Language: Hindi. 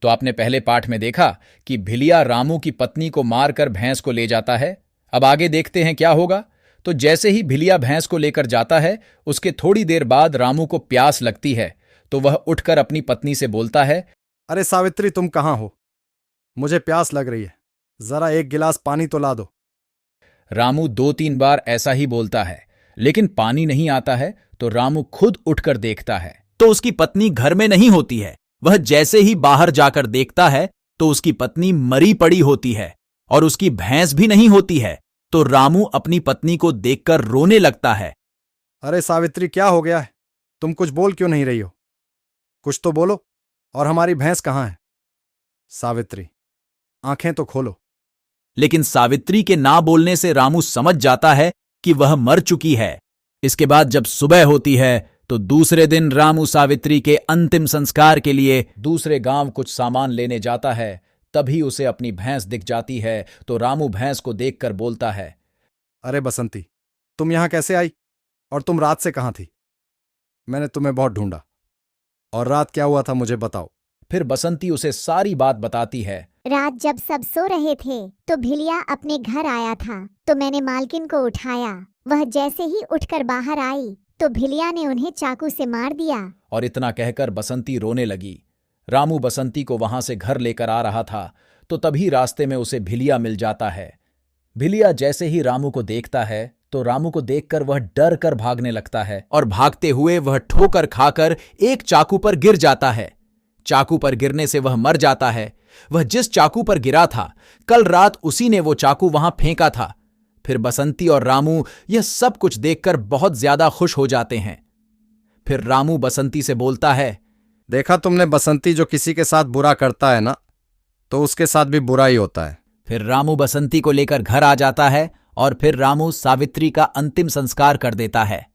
तो आपने पहले पाठ में देखा कि भिलिया रामू की पत्नी को मारकर भैंस को ले जाता है। अब आगे देखते हैं क्या होगा। तो जैसे ही भिलिया भैंस को लेकर जाता है, उसके थोड़ी देर बाद रामू को प्यास लगती है, तो वह उठकर अपनी पत्नी से बोलता है, अरे सावित्री, तुम कहाँ हो? मुझे प्यास लग रही है, जरा एक गिलास पानी तो ला दो। रामू 2-3 बार ऐसा ही बोलता है, लेकिन पानी नहीं आता है। तो रामू खुद उठकर देखता है तो उसकी पत्नी घर में नहीं होती है। वह जैसे ही बाहर जाकर देखता है तो उसकी पत्नी मरी पड़ी होती है और उसकी भैंस भी नहीं होती है। तो रामू अपनी पत्नी को देखकर रोने लगता है। अरे सावित्री, क्या हो गया है? तुम कुछ बोल क्यों नहीं रही हो? कुछ तो बोलो। और हमारी भैंस कहाँ है? सावित्री, आंखें तो खोलो। लेकिन सावित्री के ना बोलने से रामू समझ जाता है कि वह मर चुकी है। इसके बाद जब सुबह होती है तो दूसरे दिन रामू सावित्री के अंतिम संस्कार के लिए दूसरे गांव कुछ सामान लेने जाता है। तभी उसे अपनी भैंस दिख जाती है। तो रामू भैंस को देखकर बोलता है, अरे बसंती, तुम यहां कैसे आई? और तुम रात से कहां थी? मैंने तुम्हें बहुत ढूंढा। और रात क्या हुआ था मुझे बताओ। फिर बसंती उसे सारी बात बताती है। रात जब सब सो रहे थे तो भिलिया अपने घर आया था, तो मैंने मालकिन को उठाया। वह जैसे ही उठकर बाहर आई तो भिलिया ने उन्हें चाकू से मार दिया। और इतना कहकर बसंती रोने लगी। रामू बसंती को वहां से घर लेकर आ रहा था, तो तभी रास्ते में उसे भिलिया मिल जाता है। भिलिया जैसे ही रामू को देखता है तो रामू को देखकर वह डर कर भागने लगता है और भागते हुए वह ठोकर खाकर एक चाकू पर गिर जाता है। चाकू पर गिरने से वह मर जाता है। वह जिस चाकू पर गिरा था, कल रात उसी ने वो चाकू वहां फेंका था। फिर बसंती और रामू यह सब कुछ देखकर बहुत ज्यादा खुश हो जाते हैं। फिर रामू बसंती से बोलता है, देखा तुमने बसंती, जो किसी के साथ बुरा करता है ना, तो उसके साथ भी बुरा ही होता है। फिर रामू बसंती को लेकर घर आ जाता है और फिर रामू सावित्री का अंतिम संस्कार कर देता है।